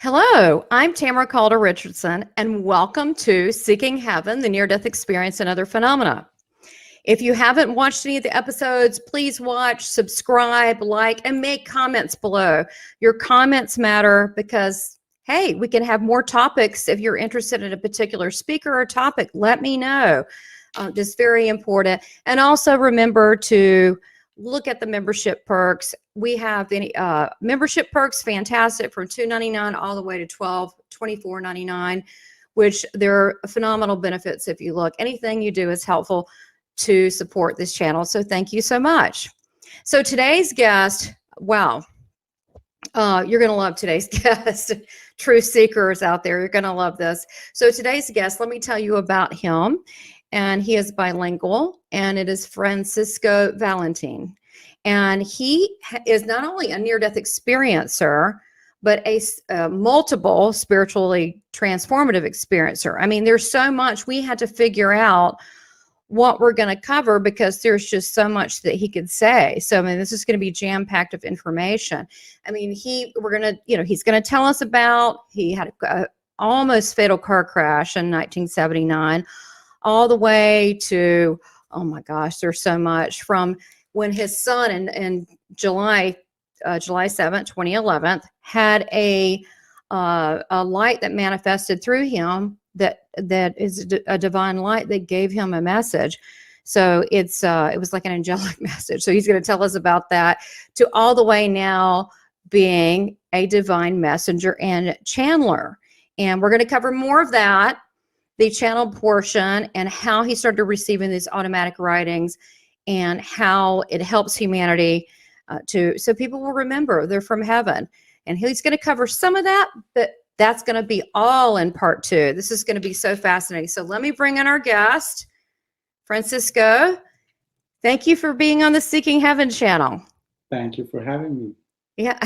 Hello, I'm Tamara Caulder Richardson, and welcome to Seeking Heaven, the Near-Death Experience and Other Phenomena. If you haven't watched any of the episodes, please watch, subscribe, like, and make comments below. Your comments matter because, hey, we can have more topics. If you're interested in a particular speaker or topic, let me know. This is very important. And also remember to look at the membership perks. We have any membership perks, fantastic, from $2.99 all the way to $24.99, which they're phenomenal benefits. If you look, anything you do is helpful to support this channel. So thank you so much. So today's guest, wow, you're going to love today's guest. True seekers out there, you're going to love this. So today's guest, let me tell you about him. And he is bilingual, and it is Francisco Valentin. And he is not only a near-death experiencer, but a multiple spiritually transformative experiencer. I mean, there's so much we had to figure out what we're going to cover because there's just so much that he could say. So, I mean, this is going to be jam-packed of information. I mean, he's going to tell us about, he had a almost fatal car crash in 1979, all the way to, oh my gosh, there's so much, from when his son in July 7th, 2011, had a light that manifested through him that is a divine light that gave him a message. So it was like an angelic message. So he's going to tell us about that, to all the way now being a divine messenger and channeler. And we're going to cover more of that, the channel portion, and how he started receiving these automatic writings and how it helps humanity so people will remember they're from heaven. And he's going to cover some of that, but that's going to be all in part 2. This is going to be so fascinating. So let me bring in our guest, Francisco. Thank you for being on the Seeking Heaven channel. Thank you for having me. Yeah,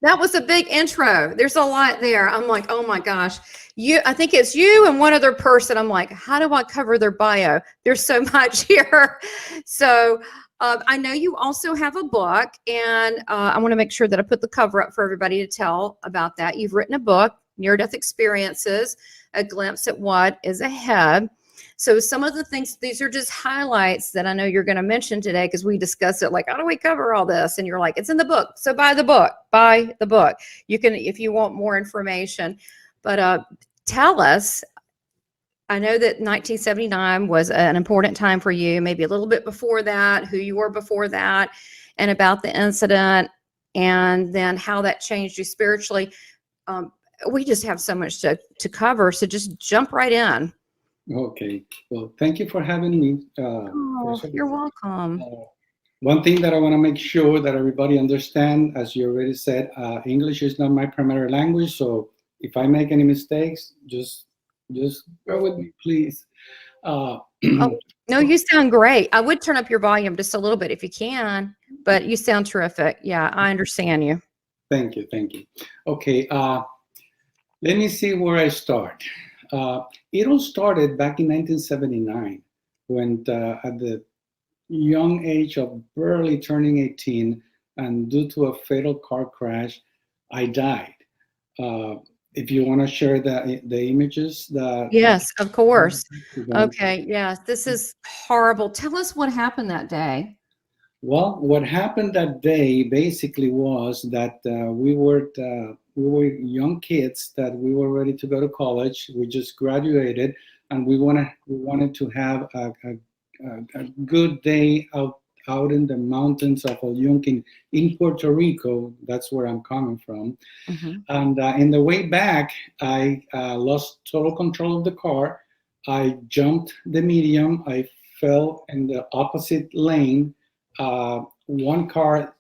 that was a big intro. There's a lot there. I'm like, oh my gosh, I think it's you and one other person. I'm like, how do I cover their bio? There's so much here. So I know you also have a book, and I want to make sure that I put the cover up for everybody to tell about that. You've written a book, Near-Death Experiences, A Glimpse at What is Ahead. So some of the things, these are just highlights that I know you're going to mention today, because we discussed it, like, how do we cover all this? And you're like, it's in the book. So buy the book, You can, if you want more information. But tell us, I know that 1979 was an important time for you, maybe a little bit before that, who you were before that, and about the incident, and then how that changed you spiritually. We just have so much to cover, so just jump right in. Okay, well, thank you for having me. You're welcome. One thing that I want to make sure that everybody understand, as you already said, English is not my primary language, so if I make any mistakes, just bear with me, please. Oh, no, you sound great. I would turn up your volume just a little bit if you can, but you sound terrific. Yeah, I understand you. Thank you. Okay, let me see where I start. It all started back in 1979, when at the young age of barely turning 18, and due to a fatal car crash, I died. If you want to share the images. Yes, of course. Okay, yes, this is horrible. Tell us what happened that day. Well, what happened that day basically was that we were young kids, that we were ready to go to college. We just graduated, and we wanted to have a good day out in the mountains of Oyunkin in Puerto Rico. That's where I'm coming from. Mm-hmm. And in the way back, I lost total control of the car. I jumped the median. I fell in the opposite lane. One car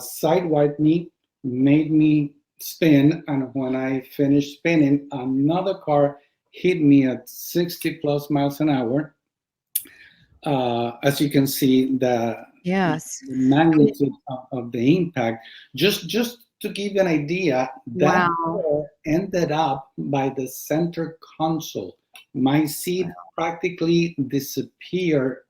sidewiped me, made me spin, and when I finished spinning, another car hit me at 60 plus miles an hour. As you can see, the magnitude of the impact. Just to give you an idea, that car ended up by the center console. My seat practically disappeared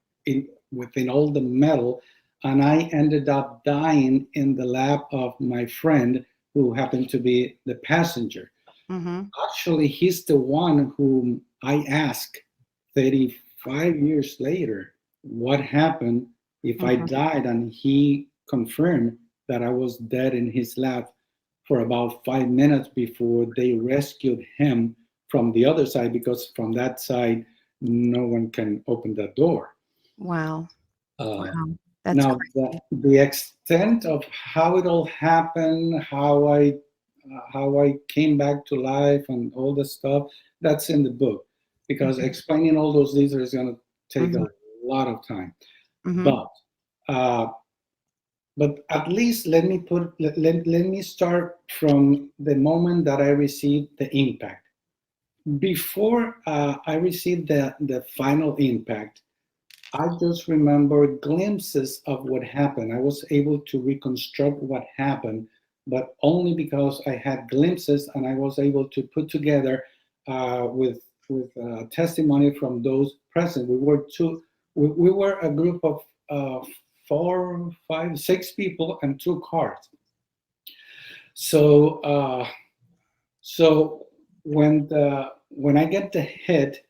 within all the metal, and I ended up dying in the lap of my friend, who happened to be the passenger. Mm-hmm. Actually, he's the one whom I asked 35 years later what happened if I Mm-hmm. died, and he confirmed that I was dead in his lap for about 5 minutes before they rescued him from the other side, because from that side no one can open that door. Wow. Uh, Wow. That's Now, crazy. the extent of how it all happened, how I came back to life, and all the stuff, that's in the book. Because explaining all those details is going to take Mm-hmm. a lot of time. Mm-hmm. But uh, but at least let me start from the moment that I received the impact. Before I received the final impact, I just remember glimpses of what happened. I was able to reconstruct what happened, but only because I had glimpses, and I was able to put together with testimony from those present. We were a group of 4, 5, 6 people and 2 cars. So so when I get the hit,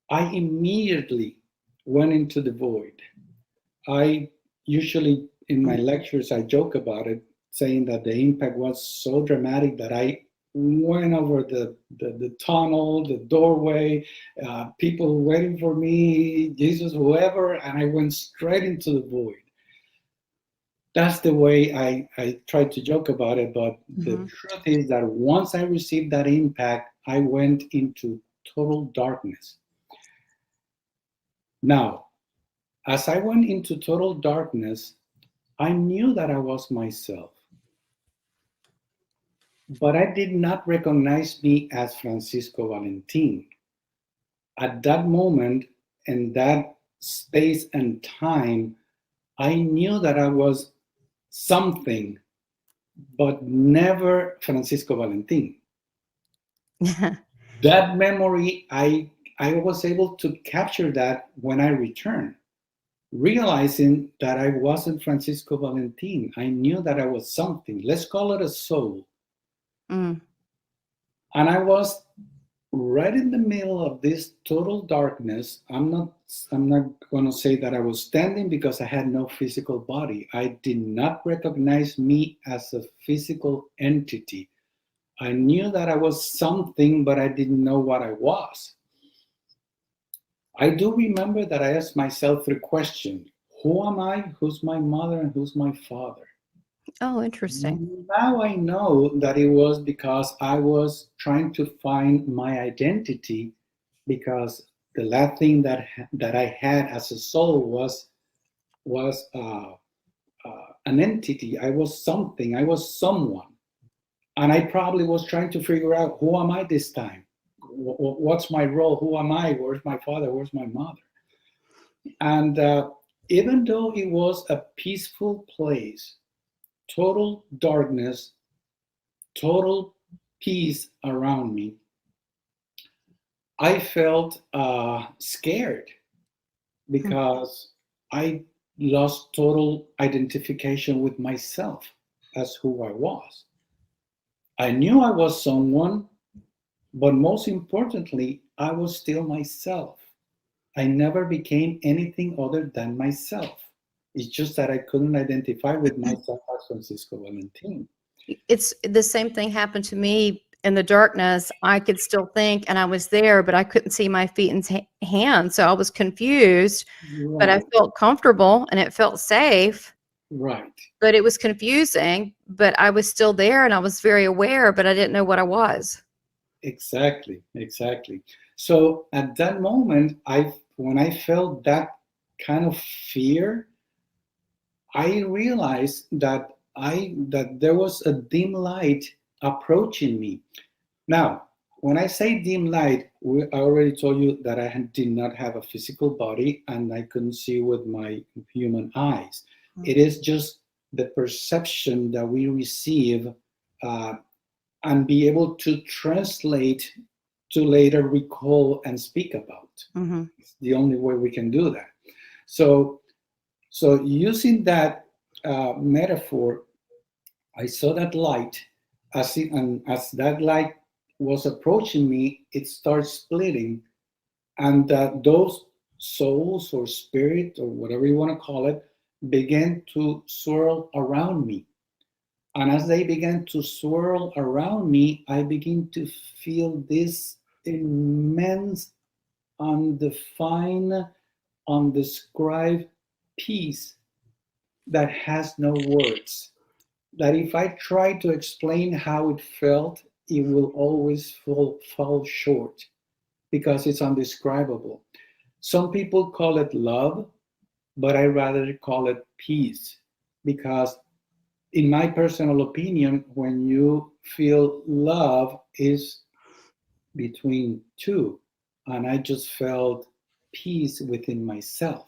I immediately went into the void. I usually, in my lectures, I joke about it, saying that the impact was so dramatic that I went over the tunnel, the doorway, people waiting for me, Jesus, whoever, and I went straight into the void. That's the way I try to joke about it, but the Mm-hmm. truth is that once I received that impact, I went into total darkness. Now, as I went into total darkness, I knew that I was myself, but I did not recognize me as Francisco Valentin. At that moment, in that space and time, I knew that I was something, but never Francisco Valentin. That memory, I was able to capture that when I returned, realizing that I wasn't Francisco Valentin. I knew that I was something. Let's call it a soul. Mm. And I was right in the middle of this total darkness. I'm not going to say that I was standing, because I had no physical body. I did not recognize me as a physical entity. I knew that I was something, but I didn't know what I was. I do remember that I asked myself 3 questions: who am I, who's my mother, and who's my father? Oh, interesting. Now I know that it was because I was trying to find my identity, because the last thing that I had as a soul was an entity. I was something. I was someone, and I probably was trying to figure out, who am I this time? What's my role? Who am I? Where's my father? Where's my mother? And even though it was a peaceful place, total darkness, total peace around me, I felt scared, because I lost total identification with myself as who I was. I knew I was someone, but most importantly, I was still myself. I never became anything other than myself. It's just that I couldn't identify with myself as Francisco Valentin. It's the same thing happened to me in the darkness. I could still think, and I was there, but I couldn't see my feet and hands. So I was confused, but I Right, felt comfortable and it felt safe, right. but it was confusing. But I was still there and I was very aware, but I didn't know what I was. Exactly, exactly. So at that moment, when I felt that kind of fear, I realized that there was a dim light approaching me. Now, when I say dim light, I already told you that did not have a physical body, and I couldn't see with my human eyes. It is just the perception that we receive, uh, and be able to translate to later recall and speak about. Mm-hmm. It's the only way we can do that. So, so using that metaphor, I saw that light, as that light was approaching me, it starts splitting, and those souls or spirit or whatever you want to call it began to swirl around me. And as they began to swirl around me, I begin to feel this immense, undefined, undescribed peace that has no words. That if I try to explain how it felt, it will always fall short because it's undescribable. Some people call it love, but I rather call it peace because, in my personal opinion, when you feel love is between two, and I just felt peace within myself.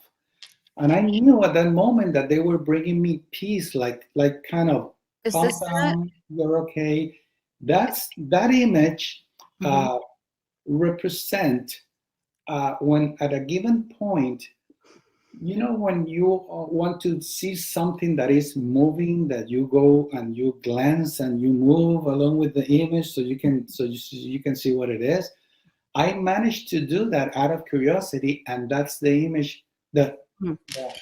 And I knew at that moment that they were bringing me peace, like kind of Is calm this that? down, you're okay. That image Mhm. represent when at a given point, when you want to see something that is moving, that you go and you glance and you move along with the image, so you can see what it is. I managed to do that out of curiosity, and that's the image, the Hmm.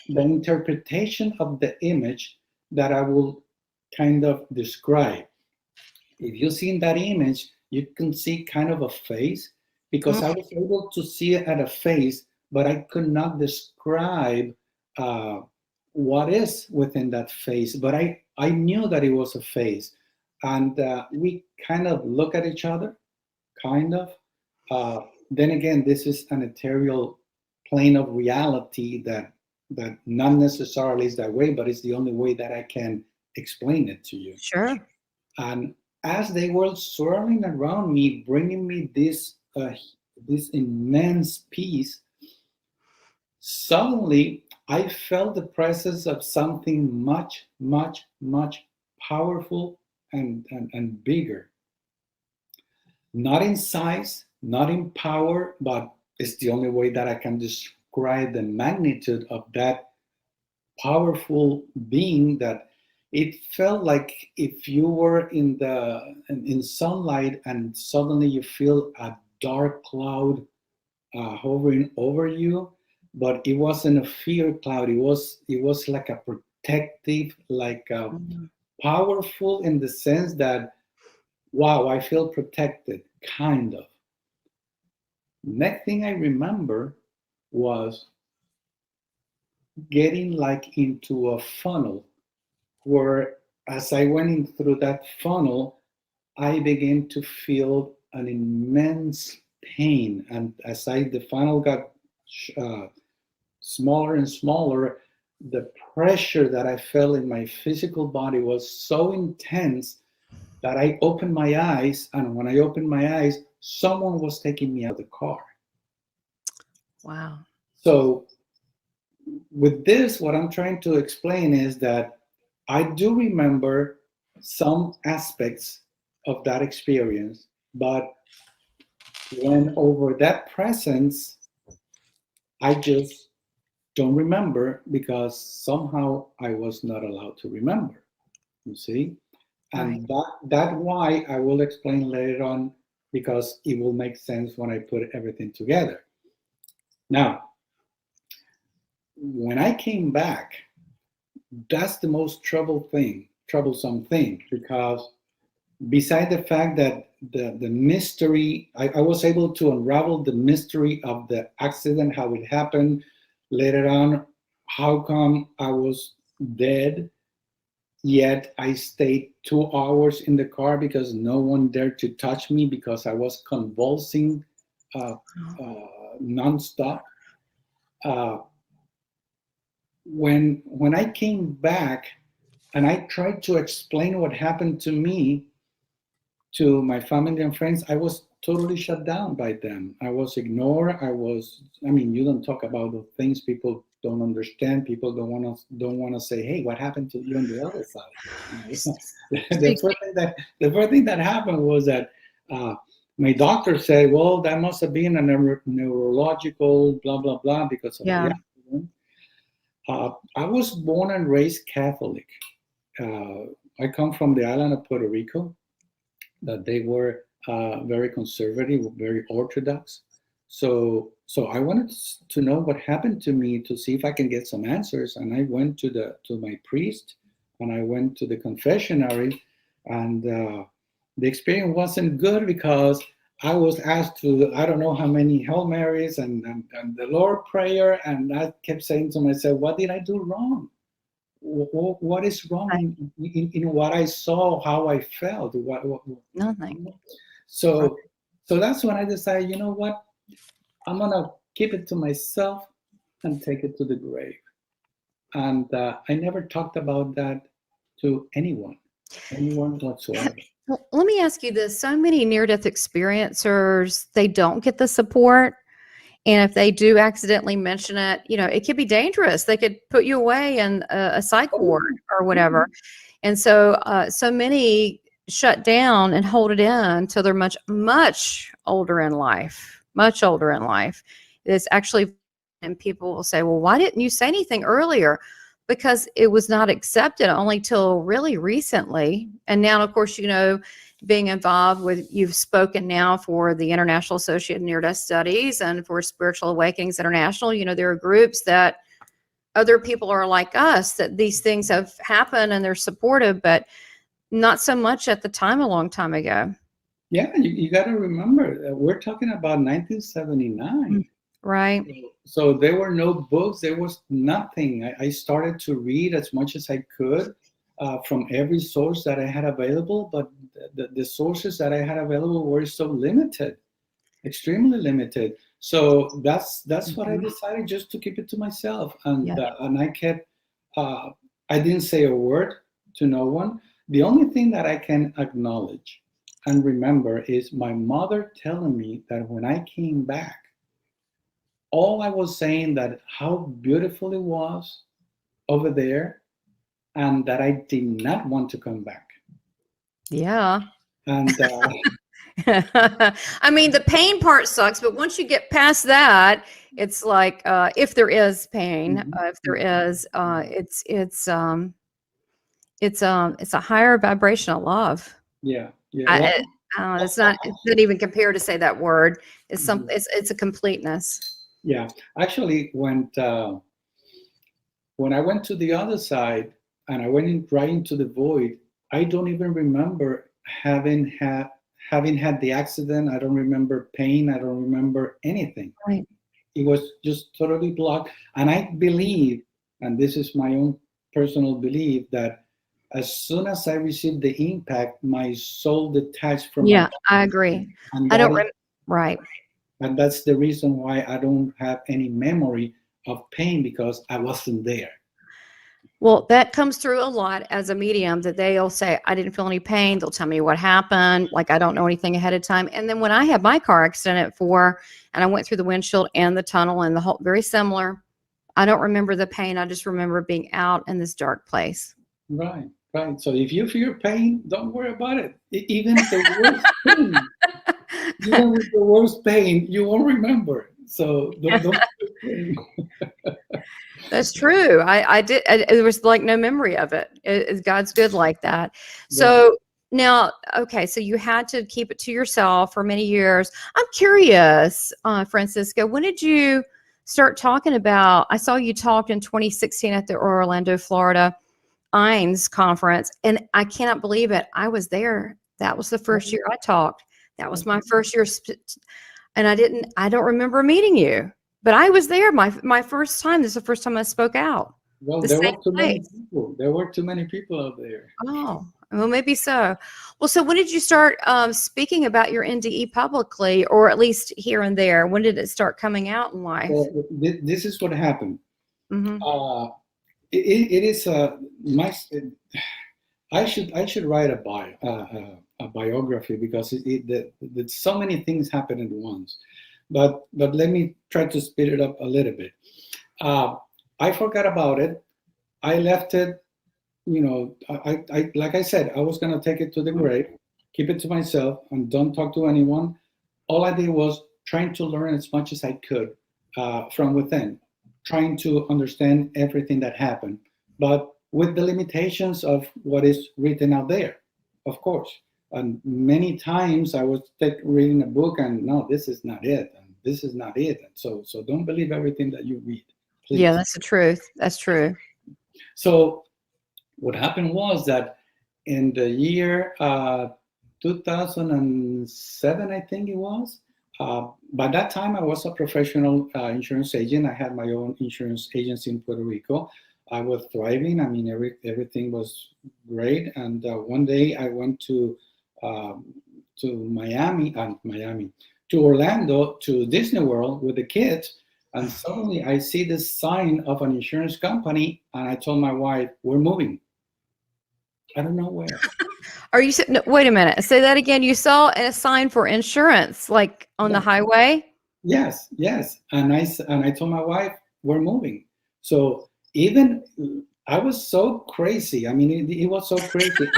the interpretation of the image that I will kind of describe. If you see in that image, you can see kind of a face, because I was able to see it at a face, but I could not describe uh, what is within that face. But I knew that it was a face. And we kind of look at each other, kind of. Then again, this is an ethereal plane of reality that not necessarily is that way, but it's the only way that I can explain it to you. Sure. And as they were swirling around me, bringing me this immense peace, suddenly I felt the presence of something much, much, much powerful and bigger. Not in size, not in power, but it's the only way that I can describe the magnitude of that powerful being, that it felt like if you were in sunlight and suddenly you feel a dark cloud hovering over you, but it wasn't a fear cloud. It was like a protective, like Mhm. powerful, in the sense that, wow, I feel protected, kind of. Next thing I remember was getting like into a funnel, where as I went in through that funnel, I began to feel an immense pain. And as the funnel got uh, smaller and smaller, the pressure that I felt in my physical body was so intense that I opened my eyes. And when I opened my eyes, someone was taking me out of the car. Wow. So, with this, what I'm trying to explain is that I do remember some aspects of that experience, but when over that presence, I just don't remember, because somehow I was not allowed to remember, you see? Right. And that why I will explain later on, because it will make sense when I put everything together. Now, when I came back, that's the most troublesome thing, because beside the fact that the mystery, I was able to unravel the mystery of the accident, how it happened later on, how come I was dead, yet I stayed 2 hours in the car because no one dared to touch me, because I was convulsing uh, nonstop. Uh, when I came back and I tried to explain what happened to me to my family and friends, I was totally shut down by them. I was ignored. I mean, you don't talk about the things people don't understand. People don't want to say, hey, what happened to you on the other side? the Speak. first thing that the first thing that happened was that uh, my doctor said, well, that must have been a neurological blah blah blah because of the Yeah. accident. I was born and raised Catholic. Uh, I come from the island of Puerto Rico. that they were very conservative, very orthodox. So I wanted to know what happened to me to see if I can get some answers. And I went to my priest, and I went to the confessionary, and the experience wasn't good because I was asked to, I don't know how many Hail Marys and the Lord Prayer, and I kept saying to myself, what did I do wrong? What is wrong in what I saw, how I felt? Nothing. So, so that's when I decided, you know what? I'm gonna keep it to myself and take it to the grave. And I never talked about that to anyone whatsoever. Well, let me ask you this. So many near-death experiencers, they don't get the support. And if they do accidentally mention it, it could be dangerous. They could put you away in a psych ward or whatever. And so, so many shut down and hold it in until they're much, much older in life, much older in life. It's actually, and people will say, well, why didn't you say anything earlier? Because it was not accepted only till really recently. And now, of course, being involved with, you've spoken now for the International Association of Near-Death Studies and for Spiritual Awakenings International. There are groups that other people are like us, that these things have happened and they're supportive, but not so much at the time, a long time ago. Yeah, you got to remember, we're talking about 1979. Right. So there were no books, there was nothing. I started to read as much as I could from every source that I had available, but the sources that I had available were so limited, extremely limited. So that's what I decided, just to keep it to myself. And and I kept, I didn't say a word to no one. The only thing that I can acknowledge and remember is my mother telling me that when I came back, all I was saying that how beautiful it was over there, and that I did not want to come back. Yeah. And I mean, the pain part sucks, but once you get past that, it's like, if there is pain, if there is, it's a higher vibrational love. yeah. It's not even compared to say that word. It's a completeness. Yeah, actually, when I went to the other side and I went right into the void, I don't even remember having had the accident. I don't remember pain. I don't remember anything. Right. It was just totally blocked. And I believe, and this is my own personal belief, that as soon as I received the impact, my soul detached from my body. I agree. Right. And that's the reason why I don't have any memory of pain, because I wasn't there. Well, that comes through a lot as a medium, that they'll say, I didn't feel any pain. They'll tell me what happened. Like, I don't know anything ahead of time. And then when I had my car accident at 4 and I went through the windshield and the tunnel and the whole, very similar, I don't remember the pain. I just remember being out in this dark place. Right. So if you feel pain, don't worry about it. Even the worst pain, even with the worst pain, you won't remember. So don't That's true. I did. There was like no memory of it. God's good like that. So now, okay, so you had to keep it to yourself for many years. I'm curious, Francisco, when did you start talking about? I saw you talked in 2016 at the Orlando, Florida EINS conference, and I cannot believe it. I was there. That was the first year I talked. That was my first year, and I don't remember meeting you. But I was there, my first time. This is the first time I spoke out. Well, there were too many people. There were too many people out there. Oh, well, maybe so. Well, so when did you start speaking about your NDE publicly, or at least here and there? When did it start coming out in life? Well, this is what happened. It is I should write a biography, because so many things happen at once. But let me try to speed it up a little bit. I forgot about it. I left it. I like I said, I was gonna take it to the grave, keep it to myself, and don't talk to anyone. All I did was trying to learn as much as I could from within, trying to understand everything that happened, but with the limitations of what is written out there, of course. And many times I was reading a book and no, this is not it. And this is not it. And so don't believe everything that you read, please. Yeah, that's the truth. That's true. So what happened was that in the year 2007, I think it was, by that time I was a professional insurance agent. I had my own insurance agency in Puerto Rico. I was thriving. I mean, everything was great. And one day I went to to Orlando, to Disney World with the kids. And suddenly I see this sign of an insurance company. And I told my wife, we're moving. I don't know where. Are you, no, wait a minute. Say that again. You saw a sign for insurance, like on the highway? Yes. And I told my wife, we're moving. So even I was so crazy. I mean, it was so crazy.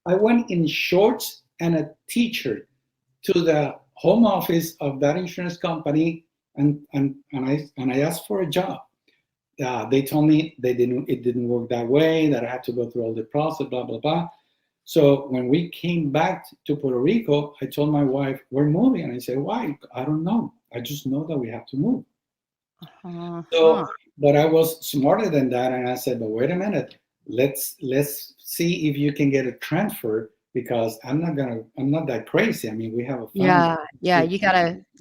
I went in shorts and a t-shirt to the home office of that insurance company, and I asked for a job. They told me it didn't work that way, that I had to go through all the process, blah, blah, blah. So when we came back to Puerto Rico, I told my wife, we're moving. And I said, why? I don't know. I just know that we have to move. So, but I was smarter than that. And I said, but wait a minute, let's see if you can get a transfer, because I'm not that crazy. I mean, we have a family. Yeah.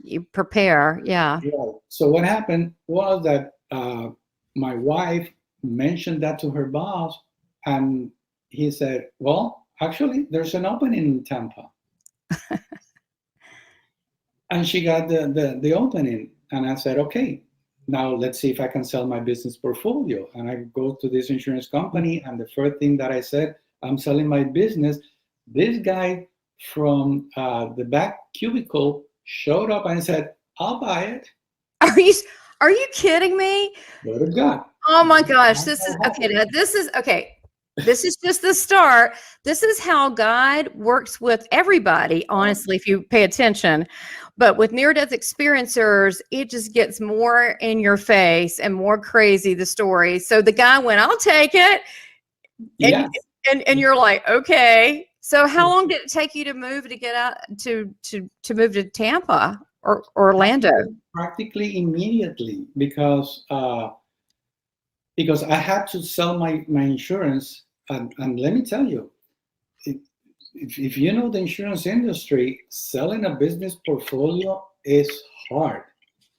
You prepare. Yeah. So what happened was that my wife mentioned that to her boss, and he said, well, actually, there's an opening in Tampa. And she got the opening. And I said, okay, now let's see if I can sell my business portfolio. And I go to this insurance company, and the first thing that I said, I'm selling my business. This guy from the back cubicle showed up and said, I'll buy it. Are you kidding me? Go to God. Oh my gosh. This is okay. Now this is okay. This is just the start. This is how God works with everybody, honestly, if you pay attention. But with near-death experiencers, it just gets more in your face and more crazy, the story. So the guy went, I'll take it. And, and you're like, okay. So how long did it take you to move, to get out, to move to Tampa or Orlando? Practically immediately, because I had to sell my insurance. And let me tell you, if you know the insurance industry, selling a business portfolio is hard,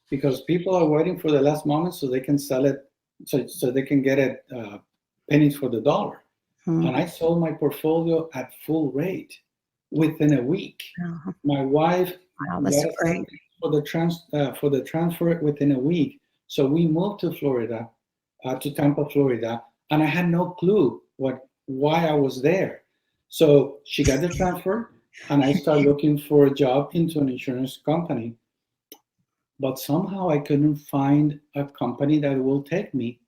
because people are waiting for the last moment so they can sell it, so they can get it pennies for the dollar. And I sold my portfolio at full rate within a week. My wife got for the transfer within a week. So we moved to Florida, to Tampa, Florida, and I had no clue why I was there. So she got the transfer, and I started looking for a job into an insurance company. But somehow I couldn't find a company that will take me.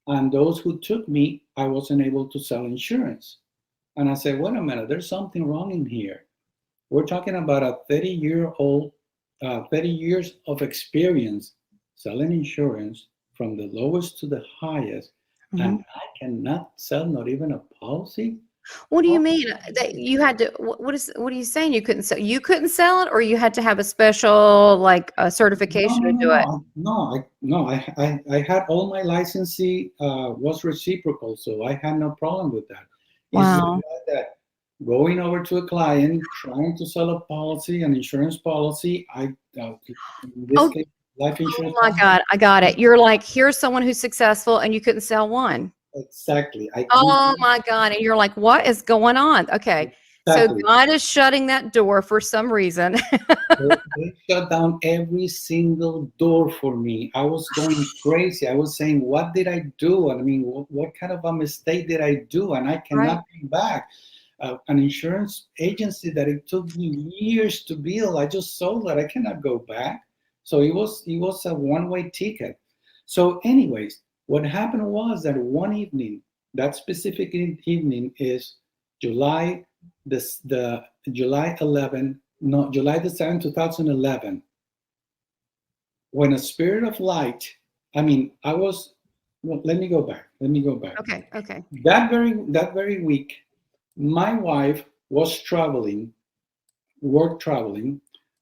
And those who took me, I wasn't able to sell insurance. And I said, wait a minute, there's something wrong in here. We're talking about a 30 years of experience selling insurance from the lowest to the highest. And I cannot sell not even a policy. What do you mean that you had to? What are you saying? You couldn't sell? You couldn't sell it, or you had to have a special certification to do it? No. I had all my licensing was reciprocal, so I had no problem with that. Wow. It's just that going over to a client trying to sell a policy, an insurance policy, case, life insurance. Oh my God, I got it. You're like, here's someone who's successful, and you couldn't sell one. Exactly. Oh my God. And you're like, what is going on? Okay. Exactly. So God is shutting that door for some reason. They shut down every single door for me. I was going crazy. I was saying, what did I do? I mean, what kind of a mistake did I do? And I cannot come back. An insurance agency that it took me years to build, I just sold that. I cannot go back. So it was a one-way ticket. So anyways, what happened was that one evening, that specific evening is July the 7th, 2011, when a spirit of light, let me go back. Okay. That very week, my wife was traveling, work traveling.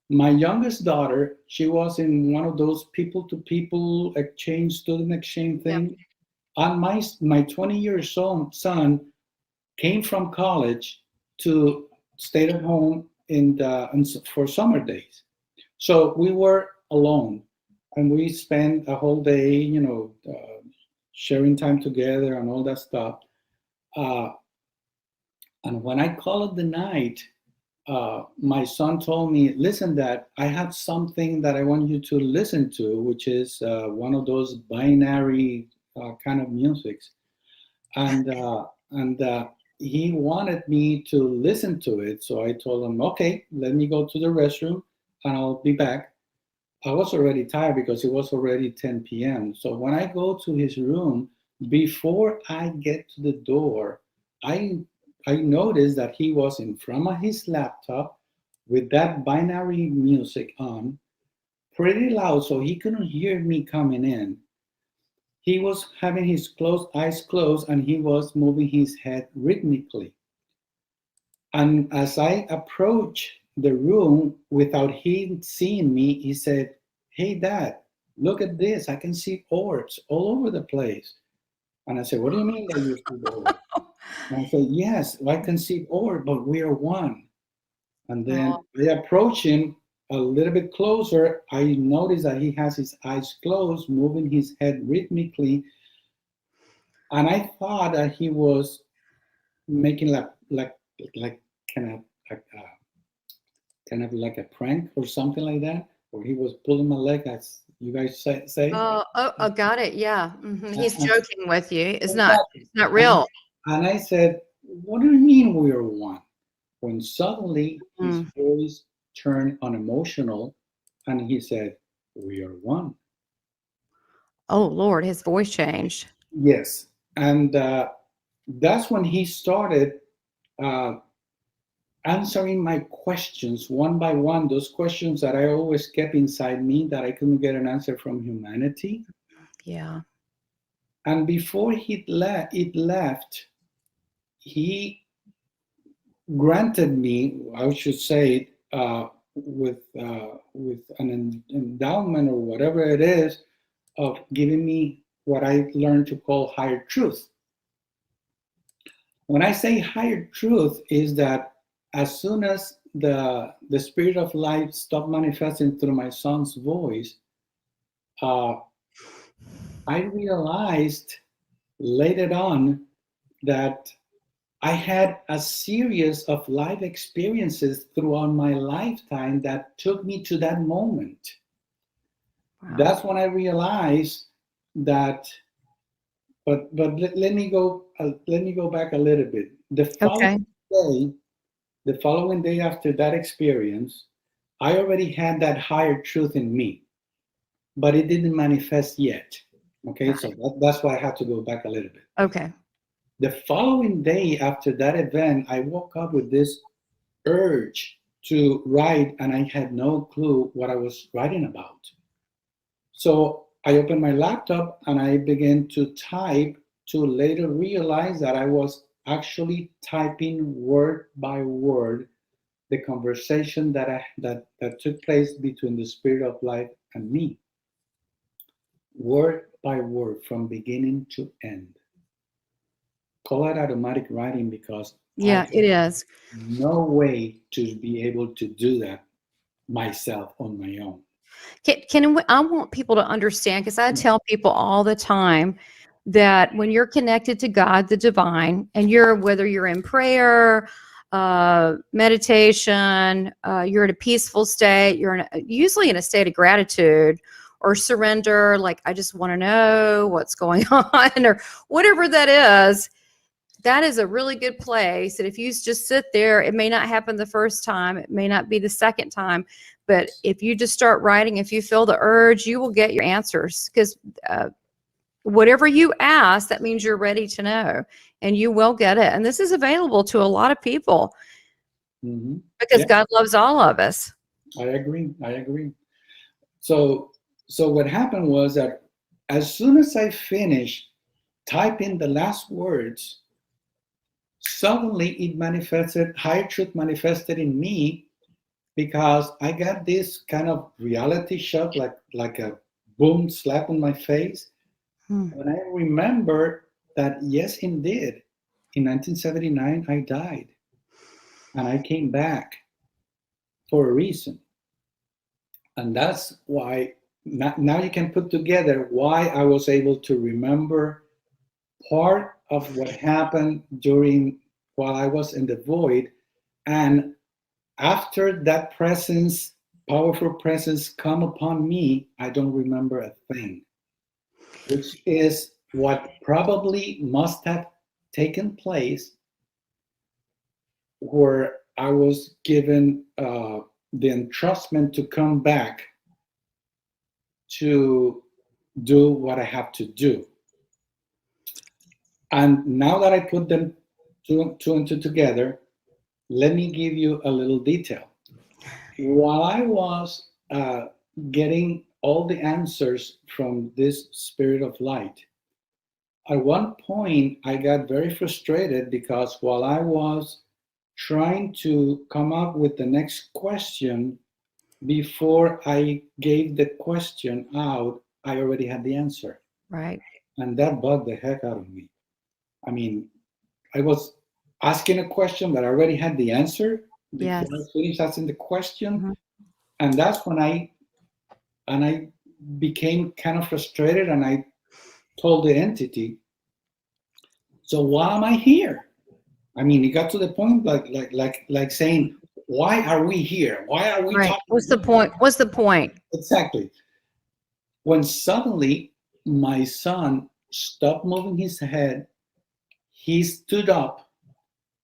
My youngest daughter, she was in one of those people-to-people exchange, student exchange Yep. thing. And my 20-year son came from college to stay at home for summer days. So we were alone, and we spent a whole day, sharing time together and all that stuff. Uh, and when I called it the night, my son told me, "Listen, Dad, I have something that I want you to listen to, which is one of those binary kind of musics." And he wanted me to listen to it, so I told him, "Okay, let me go to the restroom, and I'll be back." I was already tired because it was already 10 p.m. So when I go to his room, before I get to the door, I I noticed that he was in front of his laptop with that binary music on, pretty loud, so he couldn't hear me coming in. He was having his eyes closed, and he was moving his head rhythmically. And as I approached the room without him seeing me, he said, "Hey, Dad, look at this. I can see orbs all over the place." And I said, "What do you mean that you see orbs?" And I said, "Yes, I can see orbs, but we are one." And then Oh, I approach him a little bit closer. I notice that he has his eyes closed, moving his head rhythmically. And I thought that he was making like kind of like like a prank or something like that, or he was pulling my leg, as you guys say. oh, got it. Yeah. He's And, joking with you. exactly. It's not And, real. and I said, "What do you mean we are one?" When suddenly his Mm. voice turned unemotional, and he said, "We are one." Oh, Lord, his voice changed. Yes. And that's when he started uh, answering my questions one by one, those questions that I always kept inside me that I couldn't get an answer from humanity. Yeah. And before it left, he granted me, I should say, with an endowment or whatever it is, of giving me what I learned to call higher truth. When I say higher truth, is that as soon as the spirit of life stopped manifesting through my son's voice, uh, I realized later on that I had a series of life experiences throughout my lifetime that took me to that moment. Wow. That's when I realized that. But let me go back a little bit. Okay. Day, the following day after that experience, I already had that higher truth in me, but it didn't manifest yet. Okay, Got so it. that's why I had to go back a little bit. Okay. The following day after that event, I woke up with this urge to write, and I had no clue what I was writing about. So I opened my laptop and I began to type, to later realize that I was actually typing word by word the conversation that took place between the spirit of life and me, word by word, from beginning to end. Call it automatic writing because I Yeah, it had is. no way to be able to do that myself on my own. I want people to understand because I tell people all the time that when you're connected to God, the divine, and whether you're in prayer, meditation, you're in a peaceful state, usually in a state of gratitude or surrender, like I just want to know what's going on or whatever that is. That is a really good place. And if you just sit there, it may not happen the first time, it may not be the second time, but if you just start writing, if you feel the urge, you will get your answers because whatever you ask, that means you're ready to know and you will get it. And this is available to a lot of people because Yeah, God loves all of us. I agree. I agree. So, so what happened was that as soon as I finished typing the last words, suddenly it manifested, higher truth manifested in me, because I got this kind of reality shock, like a boom slap on my face. Hmm. When I remember that, yes, indeed, in 1979, I died and I came back for a reason. And that's why now you can put together why I was able to remember part of what happened during while I was in the void. And after that presence, powerful presence come upon me, I don't remember a thing, which is what probably must have taken place, where I was given the entrustment to come back to do what I have to do. And now that I put them two and two together, let me give you a little detail. While I was getting all the answers from this spirit of light, at one point I got very frustrated because while I was trying to come up with the next question, before I gave the question out, I already had the answer. Right. And that bugged the heck out of me. I mean, I was asking a question, but I already had the answer before I Yes. finished asking the question. Mhm. And that's when I became kind of frustrated, and I told the entity, so why am I here? I mean, it got to the point like saying, why are we here? Why are we Right. talking What's the about point? What's the point? exactly? When suddenly my son stopped moving his head, he stood up,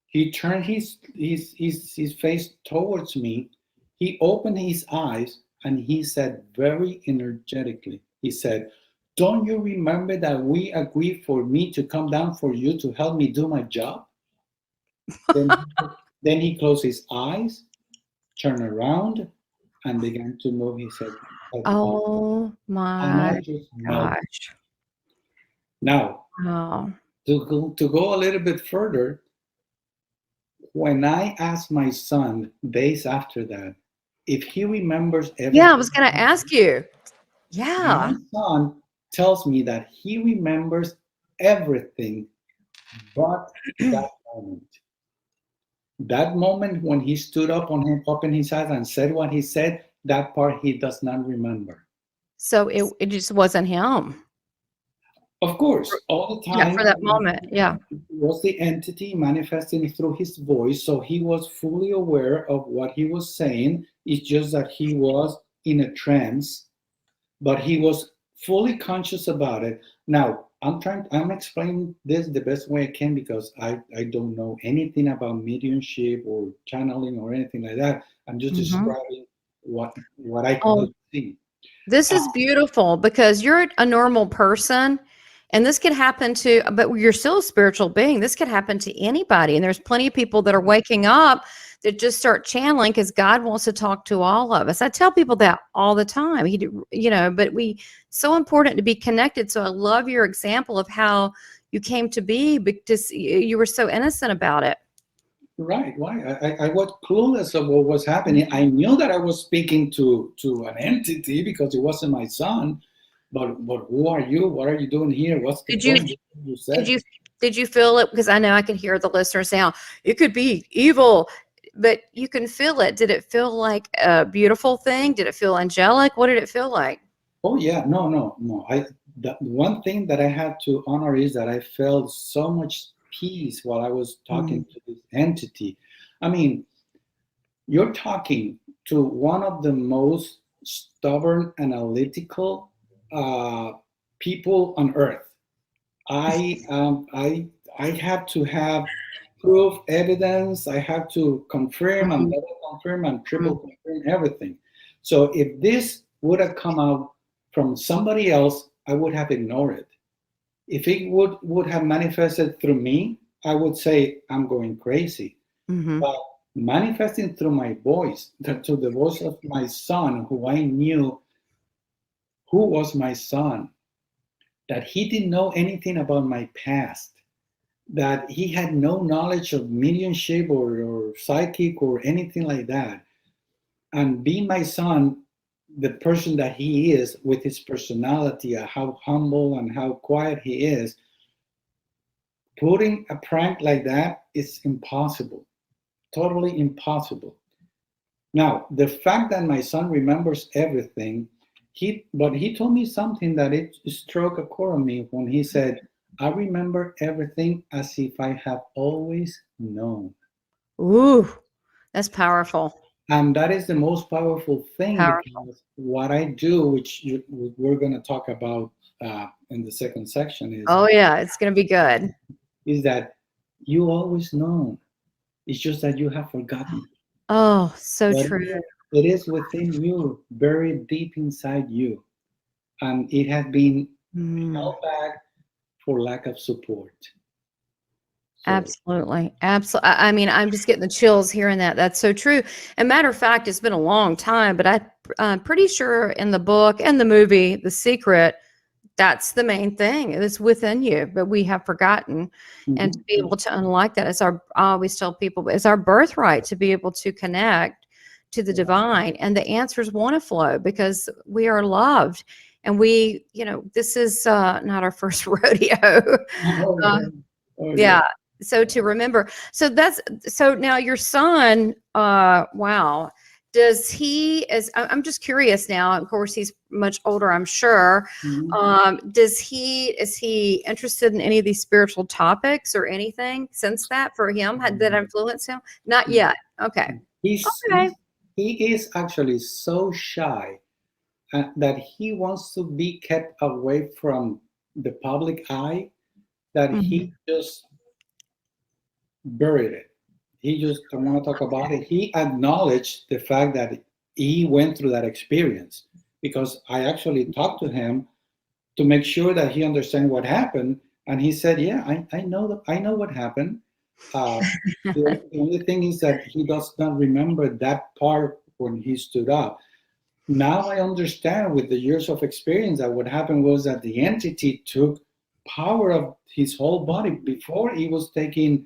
he turned his face towards me, he opened his eyes, and he said very energetically, he said, don't you remember that we agreed for me to come down for you to help me do my job? Then, then he closed his eyes, turned around, and began to move his head. Oh And my I just melted. gosh. Now, Oh. to go a little bit further, when I asked my son days after that if he remembers Yeah, I was everything, going to ask you. my Yeah. son tells me that he remembers everything but that moment. That moment when he stood up on him, opened his eyes, and said what he said, that part he does not remember. So it just wasn't him. Of course, all the Yeah, time for that moment. Yeah. it was the entity manifesting through his voice, so he was fully aware of what he was saying. It's just that he was in a trance, but he was fully conscious about it. Now, I'm explaining this the best way I can because I don't know anything about mediumship or channeling or anything like that. I'm just Mhm. describing what I Oh, could see. this is beautiful because you're a normal person and this could happen to, but you're still a spiritual being. This could happen to anybody. And there's plenty of people that are waking up that just start channeling because God wants to talk to all of us. I tell people that all the time. But so important to be connected. So I love your example of how you came to be because you were so innocent about it. Right, why? I was clueless of what was happening. I knew that I was speaking to an entity because it wasn't my son. But who are you? What are you doing here? What's the Did you point? You Did said, you did you feel it? Because I know I can hear the listeners now. It could be evil, but you can feel it. Did it feel like a beautiful thing? Did it feel angelic? What did it feel like? oh yeah, no. The one thing that I had to honor is that I felt so much peace while I was talking Mm. to this entity. I mean, you're talking to one of the most stubborn, analytical people on earth. I have to have proof, evidence. I have to confirm and Mhm, double confirm and mhm. triple confirm everything. So if this would have come out from somebody else, I would have ignored it. If it would have manifested through me, I would say I'm going crazy. Mhm. But manifesting through my voice, to the voice of my son, who I knew who was my son, that he didn't know anything about my past, that he had no knowledge of mediumship or psychic or anything like that. And being my son, the person that he is with his personality, how humble and how quiet he is, putting a prank like that is impossible, totally impossible. Now, the fact that my son remembers everything, but he told me something that it struck a chord on me when he said, I remember everything as if I have always known. Ooh, that's powerful. And that is the most powerful thing, Powerful. because what I do, which we're going to talk about in the second section, Oh yeah, it's going to be good. is that you always know. It's just that you have forgotten. Oh, so But true. it is within you, buried deep inside you. And it has been Mm. held back for lack of support. So, Absolutely. Absolutely. I mean, I'm just getting the chills hearing that. That's so true. And matter of fact, it's been a long time, but I'm pretty sure in the book and the movie, The Secret, that's the main thing. It's within you, but we have forgotten. And to mhm. be able to unlock that, I always tell people, it's our birthright to be able to connect to the divine. And the answers want to flow because we are loved. And this is not our first rodeo. Oh, Uh, yeah. Oh, yeah. yeah. So to remember, so now your son, wow. Does he is I'm just curious now. Of course, he's much older, I'm sure. Mhm. Is he interested in any of these spiritual topics or anything since that for him? Had that influence him? Not yet. Okay. He's, Okay. he's, he is actually so shy that he wants to be kept away from the public eye, that he Mhm. just buried it. He just don't want to talk about it. He acknowledged the fact that he went through that experience, because I actually talked to him to make sure that he understands what happened, and he said, "Yeah, I know that, I know what happened. Uh, the only thing is that he does not remember that part when he stood up." Now I understand with the years of experience that what happened was that the entity took power of his whole body before he was taking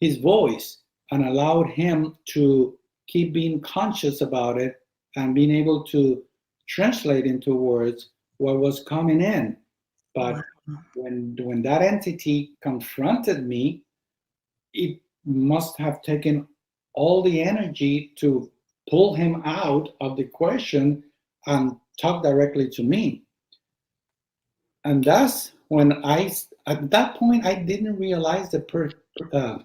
his voice, and allowed him to keep being conscious about it and being able to translate into words what was coming in. Wow. But when that entity confronted me, it must have taken all the energy to pull him out of the question and talk directly to me. And that's when at that point, I didn't realize the uh,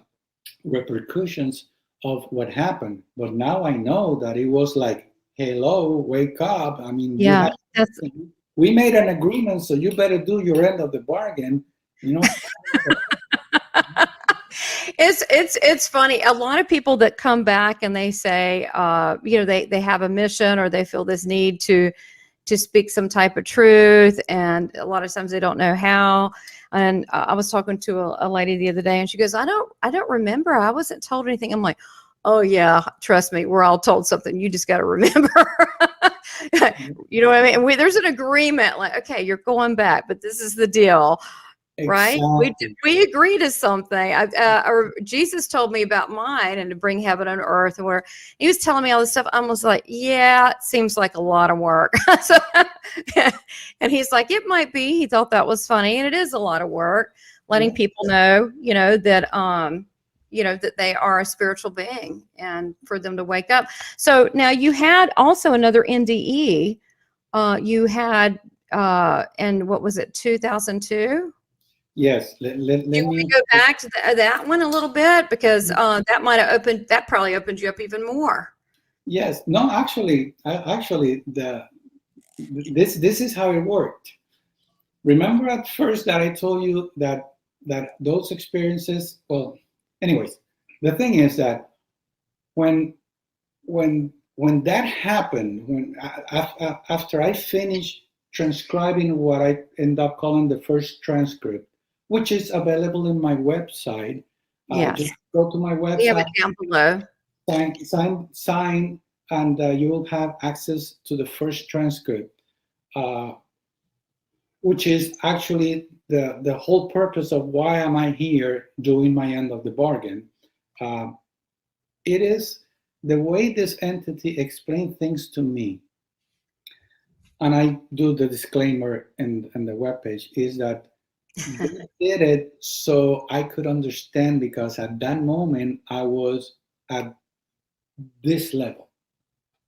repercussions of what happened. But now I know that it was like, hello, wake up. I mean, you Yeah. have, That's we made an agreement, so you better do your end of the bargain, you know. it's funny. A lot of people that come back and they say, they have a mission or they feel this need to speak some type of truth, and a lot of times they don't know how. And I was talking to a lady the other day, and she goes, I don't remember. I wasn't told anything. I'm like, oh yeah, trust me, we're all told something. You just got to remember. You know what I mean? And there's an agreement, like, okay, you're going back, but this is the deal. Right? Exactly. We agree to something. Or Jesus told me about mine and to bring heaven on earth, and where he was telling me all this stuff, I was like, yeah, it seems like a lot of work. So, and he's like, it might be. He thought that was funny, and it is a lot of work, letting Yeah. people know, that they are a spiritual being, and for them to wake up. So now you had also another NDE. You had, and what was it, 2002? Yes. Do Let you want me. to go back to that one a little bit, because that probably opened you up even more. Yes. No. Actually, this is how it worked. Remember at first that I told you that those experiences. Well, anyways, the thing is that when when that happened, after I finished transcribing what I end up calling the first transcript, which is available in my website, Yes, just go to my we have it website, down below. sign, and you will have access to the first transcript, uh, which is actually the whole purpose of why am I here doing my end of the bargain. It is the way this entity explained things to me, and I do the disclaimer in the webpage, is that they did it so I could understand, because at that moment I was at this level.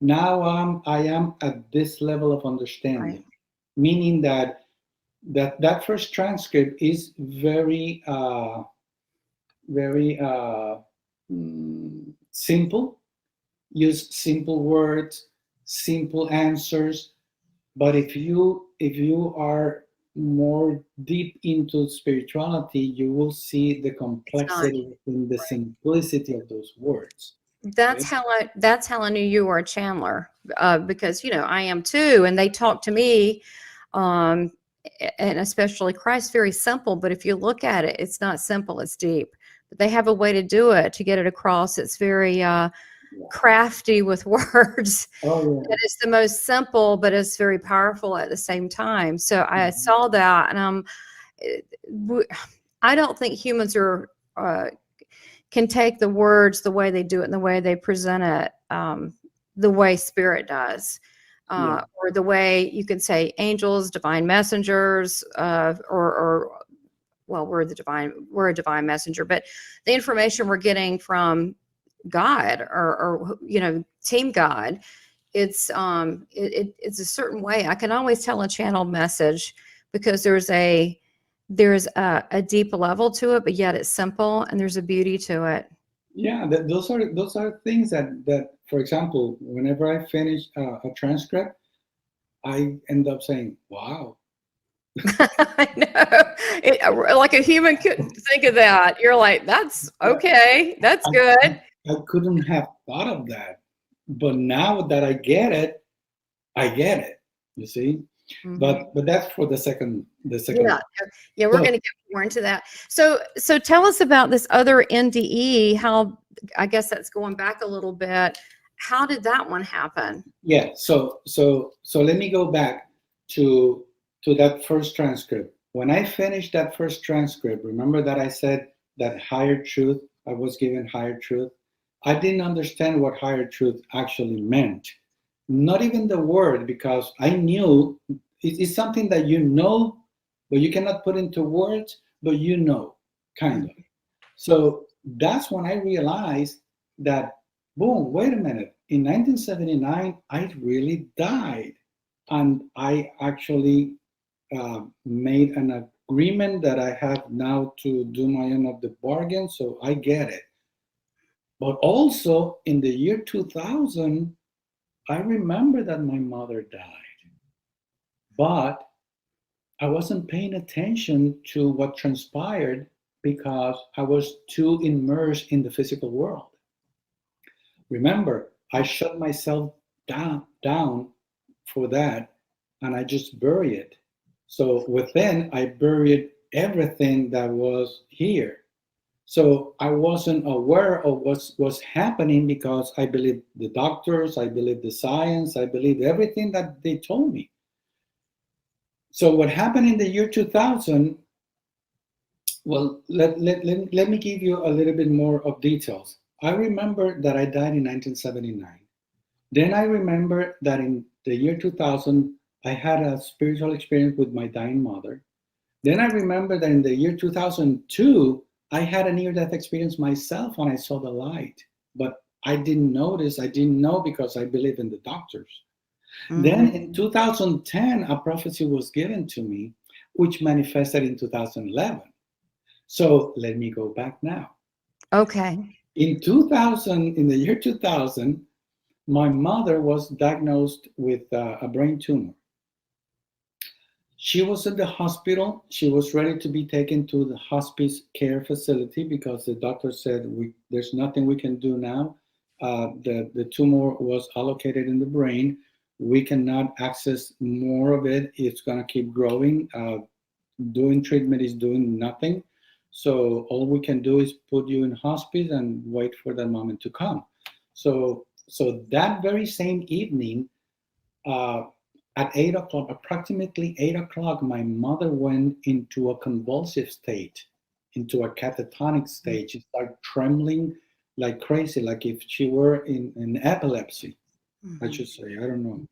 Now I am at this level of understanding, Right. meaning that first transcript is very very simple. Use simple words, simple answers. But if you are more deep into spirituality, you will see the It's not. complexity in the simplicity of those words. That's Okay? how I knew you were a channeler, because I am too, and they talk to me, um, and especially Christ, very simple. But if you look at it, it's not simple; it's deep. But they have a way to do it, to get it across. It's very Yeah. crafty with words. Oh That is the most simple, but it's very powerful at the same time. So I yeah. saw that, and I don't think humans are. Can take the words the way they do it and the way they present it, the way spirit does, Yeah. or the way you could say angels, divine messengers, or well, we're a divine messenger, but the information we're getting from God, or team God, it's a certain way. I can always tell a channeled message because there's a deep level to it, but yet it's simple and there's a beauty to it. Yeah, those are things that, for example, whenever I finish a transcript, I end up saying, "Wow, I know. Like a human couldn't think of that. You're like, that's yeah, okay. That's I, good. I couldn't have thought of that." But now that I get it, I get it. You see, Mhm. but that's for the second Yeah. one. Yeah, we're So going to get more into that. So tell us about this other NDE, how I guess that's going back a little bit. How did that one happen? yeah, so let me go back to that first transcript. When I finished that first transcript, remember that I said that higher truth, I was given higher truth. I didn't understand what higher truth actually meant. Not even the word, because I knew it's something that you know, but you cannot put into words, but kind Mm. of. So that's when I realized that, boom, wait a minute. In 1979, I really died. And I actually made an agreement that I have now to do my end of the bargain. So I get it. But also in the year 2000, I remember that my mother died. But I wasn't paying attention to what transpired because I was too immersed in the physical world. Remember, I shut myself down for that, and I just bury it. So within, I buried everything that was here. So I wasn't aware of what was happening because I believed the doctors, I believed the science, I believed everything that they told me. So what happened in the year 2000, well, let me give you a little bit more of details. I remember that I died in 1979. Then I remember that in the year 2000, I had a spiritual experience with my dying mother. Then I remember that in the year 2002, I had a near death experience myself when I saw the light. But I didn't notice, I didn't know because I believe in the doctors. Then Mhm. in 2010, a prophecy was given to me, which manifested in 2011. So let me go back now. Okay. In 2000, in the year 2000, my mother was diagnosed with a brain tumor. She was at the hospital. She was ready to be taken to the hospice care facility because the doctor said, there's nothing we can do now. The tumor was allocated in the brain. We cannot access more of it. It's going to keep growing. Doing treatment is doing nothing. So all we can do is put you in hospice and wait for that moment to come. So that very same evening, uh, At 8 o'clock, approximately 8 o'clock, my mother went into a convulsive state, into a catatonic state. She started trembling like crazy, like if she were in epilepsy, I should say. I don't know.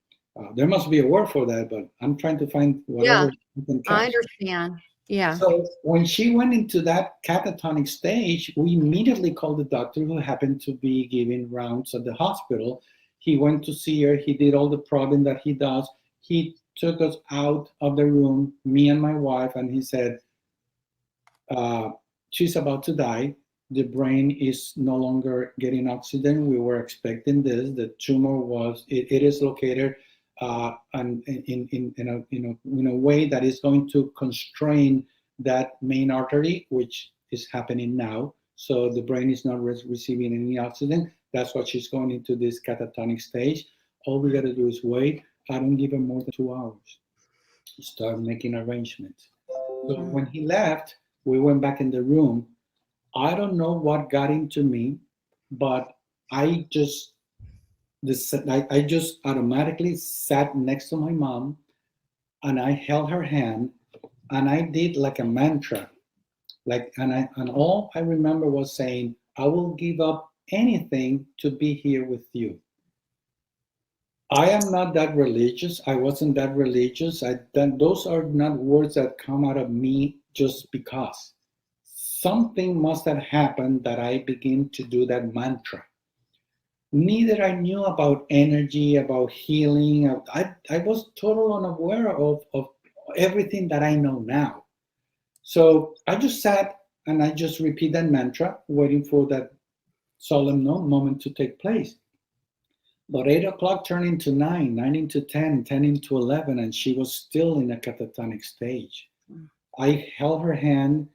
There must be a word for that, but I'm trying to find Yeah, whatever you can I catch. understand. Yeah. So when she went into that catatonic stage, we immediately called the doctor who happened to be giving rounds at the hospital. He went to see her. He did all the prodding that he does. He took us out of the room, me and my wife, and he said, uh, she's about to die. The brain is no longer getting oxygen. We were expecting this. The tumor it is located and in a way that is going to constrain that main artery, which is happening now. So the brain is not receiving any oxygen. That's why she's going into this catatonic stage. All we got to do is wait. I don't give her more than 2 hours. Start making arrangements. So when he left, we went back in the room. I don't know what got into me, but I just I just automatically sat next to my mom and I held her hand and I did like a mantra. And all I remember was saying, I will give up anything to be here with you. I am not that religious. I wasn't that religious. Those are not words that come out of me just because. Something must have happened that I begin to do that mantra. Neither I knew about energy, about healing. I was totally unaware of everything that I know now. So I just sat and I just repeat that mantra, waiting for that solemn moment to take place. But 8 o'clock turned into 9, 9 into 10, 10 into 11, and she was still in a catatonic stage. I held her hand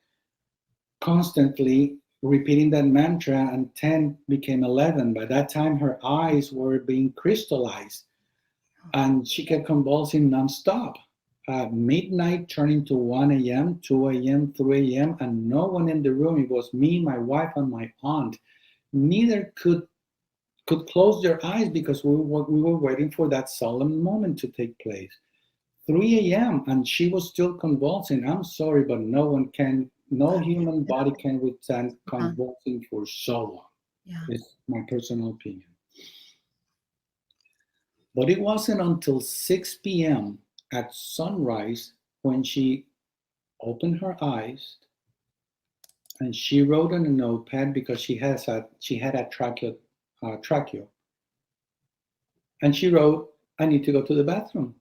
constantly, repeating that mantra, and 10 became 11. By that time, her eyes were being crystallized, and she kept convulsing nonstop. Midnight turned into 1 a.m., 2 a.m., 3 a.m., and no one in the room. It was me, my wife, and my aunt. Neither could close their eyes because we were waiting for that solemn moment to take place. 3 a.m. and she was still convulsing. I'm sorry, but no human body can withstand convulsing for so long. Yeah. It's my personal opinion. But it wasn't until 6 p.m. at sunrise when she opened her eyes and she wrote on a notepad because she had a tracheo. And she wrote, I need to go to the bathroom.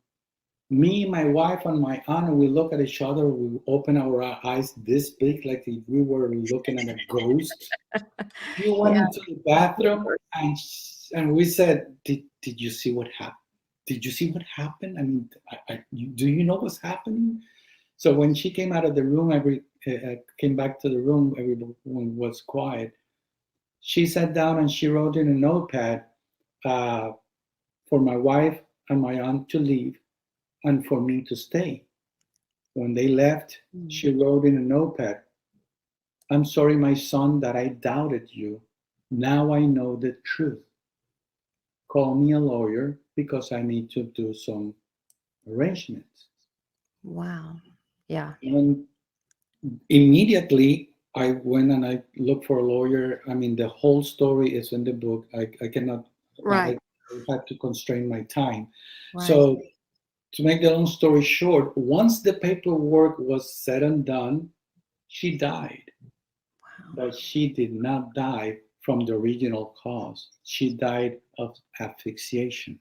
Me, my wife, and my aunt, we look at each other, we open our eyes this big, like if we were looking at a ghost. She went into the bathroom and we said, did you see what happened? Did you see what happened? I mean, do you know what's happening? So when she came out of the room, came back to the room, everyone was quiet. She sat down and she wrote in a notepad for my wife and my aunt to leave and for me to stay. When they left, she wrote in a notepad, I'm sorry, my son, that I doubted you. Now I know the truth. Call me a lawyer because I need to do some arrangements. Wow. Yeah. And immediately I went and I looked for a lawyer. I mean, the whole story is in the book. I cannot, Right. I had to constrain my time. Right. So to make the long story short, once the paperwork was said and done, she died. Wow. But she did not die from the original cause. She died of asphyxiation.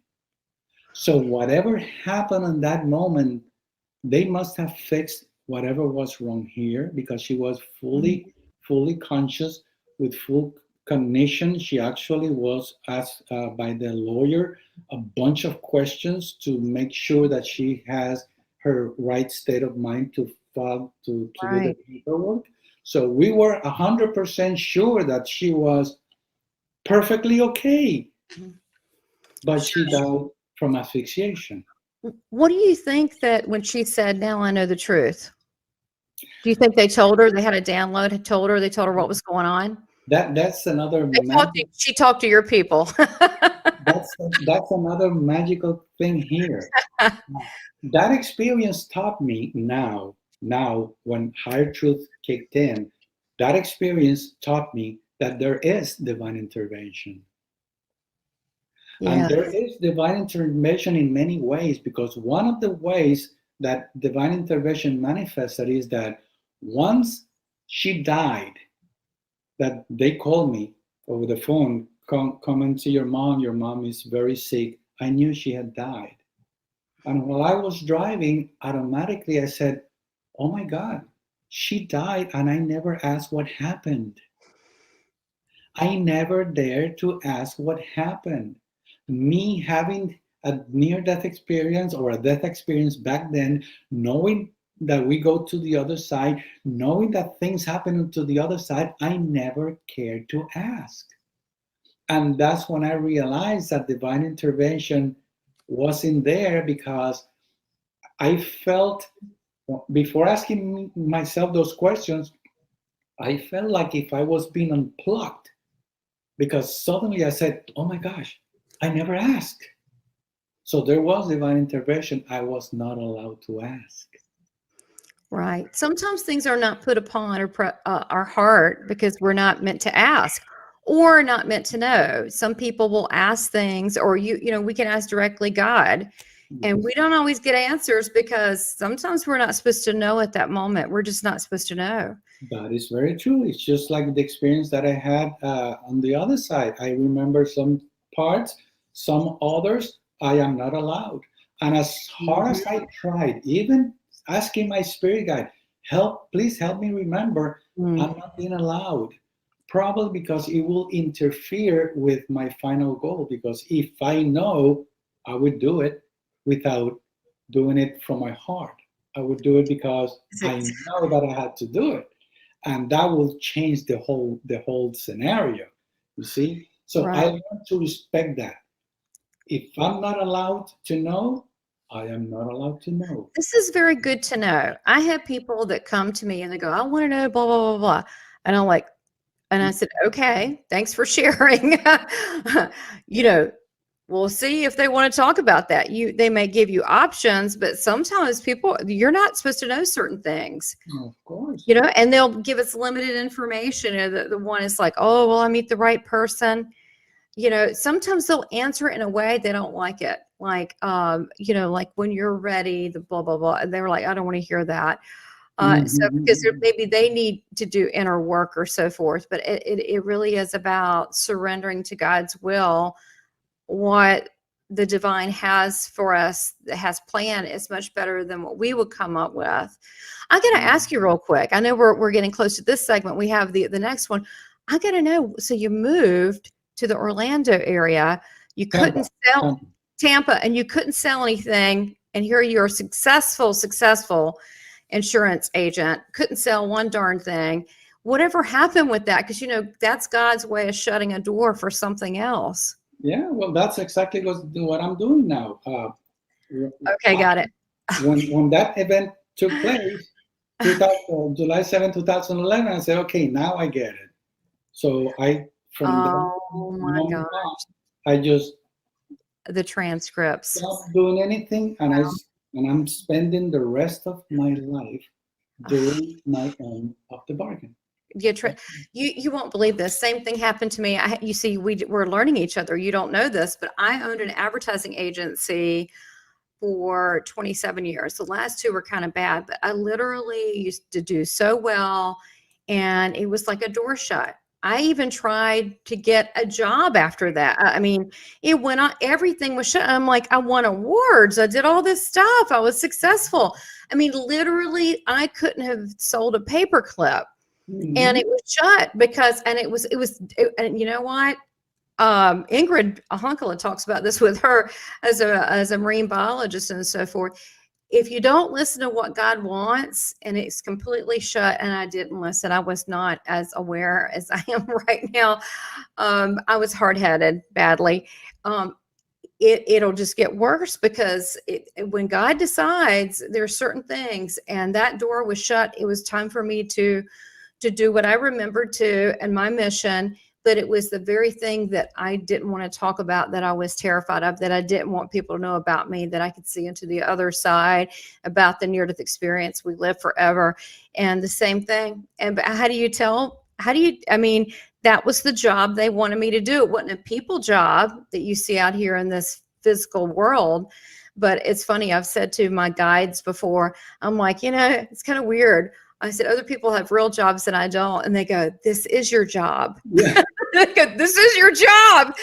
So whatever happened in that moment, they must have fixed whatever was wrong here because she was fully conscious with full cognition. She actually was asked by the lawyer a bunch of questions to make sure that she has her right state of mind to do the paperwork. So we were 100% sure that she was perfectly okay, but she died from asphyxiation. What do you think that when she said, now I know the truth? Do you think they told her, they had a download, they told her what was going on? That's another She talked to your people. that's another magical thing here. That experience taught me now when higher truth kicked in, that experience taught me that there is divine intervention. And Yeah. there is divine intervention in many ways, because one of the ways that divine intervention manifested is that once she died, that they called me over the phone, come and see your mom is very sick. I knew she had died. And while I was driving, automatically I said, oh my God, she died and I never asked what happened. I never dared to ask what happened. Me having a near death experience or a death experience back then, knowing that we go to the other side, knowing that things happen to the other side, I never cared to ask. And that's when I realized that divine intervention wasn't there, because I felt, before asking myself those questions, I felt like if I was being unplugged, because suddenly I said, oh my gosh, I never asked. So there was divine intervention. I was not allowed to ask. Right. Sometimes things are not put upon our heart because we're not meant to ask or not meant to know. Some people will ask things, or we can ask directly God, and we don't always get answers because sometimes we're not supposed to know at that moment. We're just not supposed to know. That is very true. It's just like the experience that I had on the other side. I remember some parts, some others, I am not allowed. And as hard as I tried, even asking my spirit guide, please help me remember, I'm not being allowed. Probably because it will interfere with my final goal. Because if I know, I would do it without doing it from my heart. I would do it because I know that I had to do it, and that will change the whole scenario. You see, so I Right. learned to respect that. If I'm not allowed to know, I am not allowed to know. This is very good to know. I have people that come to me and they go, I want to know, blah, blah, blah, blah. And I'm like, and I said, okay, thanks for sharing. We'll see if they want to talk about that. They may give you options, but sometimes you're not supposed to know certain things. Of course. And they'll give us limited information. The one is like, oh, well, I meet the right person. Sometimes they'll answer it in a way they don't like it. Like, like when you're ready, the blah, blah, blah. And they were like, I don't want to hear that. So because maybe they need to do inner work or so forth, but it really is about surrendering to God's will. What the divine has for us, has planned, is much better than what we would come up with. I got to ask you real quick. I know we're getting close to this segment. We have the next one. I got to know. So you moved to the Orlando area. You couldn't sell Tampa, and you couldn't sell anything. And here you're a successful insurance agent, couldn't sell one darn thing. Whatever happened with that? Because that's God's way of shutting a door for something else. Yeah, well, that's exactly what I'm doing now. Okay, got it. When that event took place, July 7, 2011, I said, okay, now I get it. So Oh my gosh, I just the transcripts. Stop doing anything, and I'm spending the rest of my life doing my own of the bargain. You won't believe this. Same thing happened to me. You see, we're learning each other. You don't know this, but I owned an advertising agency for 27 years. The last 2 were kind of bad, but I literally used to do so well, and it was like a door shut. I even tried to get a job after that. I mean, it went on, everything was shut. I'm like, I won awards. I did all this stuff. I was successful. I mean, literally, I couldn't have sold a paperclip. And it was shut and you know what? Ingrid Ahonkala talks about this with her as a marine biologist and so forth. If you don't listen to what God wants and it's completely shut, and I didn't listen, I was not as aware as I am right now. I was hard-headed badly. It'll just get worse because when God decides, there are certain things, and that door was shut. It was time for me to do what I remembered to, and my mission. but it was the very thing that I didn't want to talk about, that I was terrified of, that I didn't want people to know about me, that I could see into the other side, about the near-death experience. We live forever. And the same thing. And how do you tell? I mean, that was the job they wanted me to do. It wasn't a people job that you see out here in this physical world. But it's funny, I've said to my guides before, I'm like, it's kind of weird. I said, other people have real jobs and I don't. And they go, this is your job. Yeah. They go, this is your job.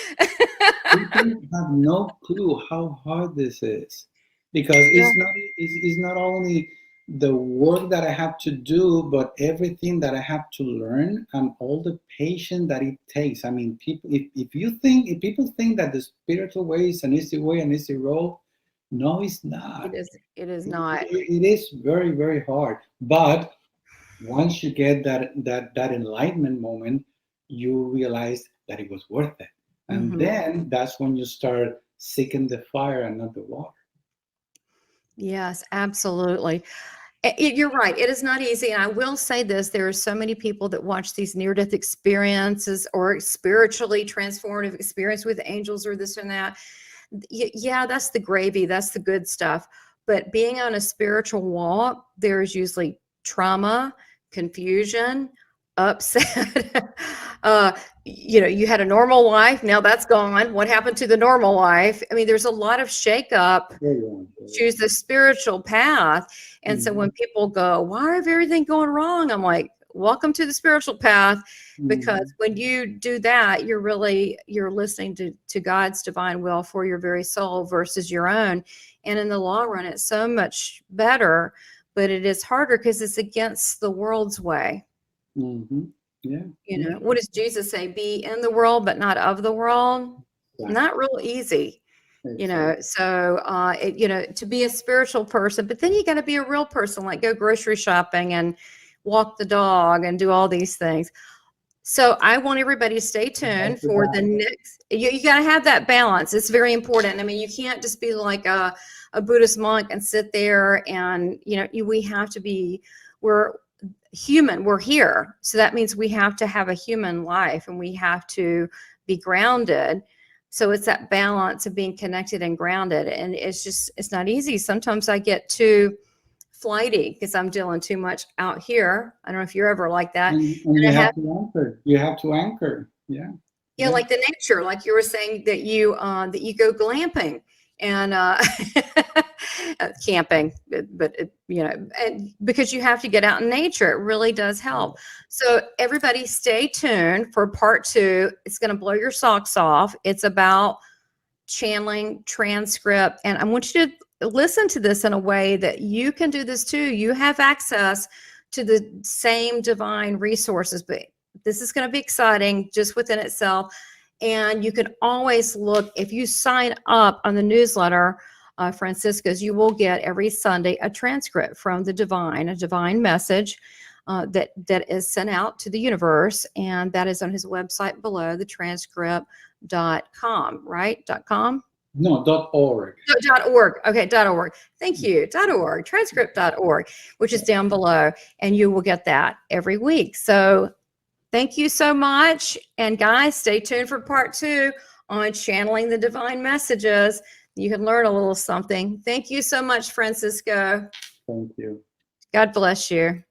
People have no clue how hard this is, because it's not only the work that I have to do, but everything that I have to learn and all the patience that it takes. I mean, people, if people think that the spiritual way is an easy way, an easy road, no, it's not. It is not. It is very, very hard. But once you get that enlightenment moment, you realize that it was worth it. And then that's when you start seeking the fire and not the water. Yes, absolutely. You're right. It is not easy. And I will say this, there are so many people that watch these near-death experiences or spiritually transformative experience with angels or this and that. Yeah, that's the gravy. That's the good stuff. But being on a spiritual walk, there is usually trauma, confusion, upset. You had a normal life. Now that's gone. What happened to the normal life? I mean, there's a lot of shakeup. Choose the spiritual path. And so when people go, why is everything going wrong? I'm like, welcome to the spiritual path. Because when you do that, you're listening to God's divine will for your very soul versus your own. And in the long run, it's so much better, but it is harder because it's against the world's way. Yeah. What does Jesus say? Be in the world, but not of the world. Exactly. Not real easy. So to be a spiritual person, but then you got to be a real person, like go grocery shopping and walk the dog and do all these things. So I want everybody to stay tuned for the next. You got to have that balance. It's very important. I mean, you can't just be like a Buddhist monk and sit there and we have to be. We're human. We're here, so that means we have to have a human life and we have to be grounded. So it's that balance of being connected and grounded, and it's not easy. Sometimes I get too flighty because I'm dealing too much out here. I don't know if you're ever like that. And you have to anchor. You have to anchor. Yeah. Yeah, like the nature, like you were saying that you go glamping and camping, but and because you have to get out in nature, it really does help. So everybody stay tuned for part 2. It's going to blow your socks off. It's about channeling, transcript, and I want you to listen to this in a way that you can do this too. You have access to the same divine resources, but this is going to be exciting just within itself. And you can always look, if you sign up on the newsletter, Francisco's, you will get every Sunday a transcript from the divine, a divine message that is sent out to the universe. And that is on his website below, thetranscript.com, right? .com? No, .org. .org. Okay, .org. Thank you. .org, transcript.org, which is down below. And you will get that every week. So thank you so much. And guys, stay tuned for part 2 on channeling the divine messages. You can learn a little something. Thank you so much, Francisco. Thank you. God bless you.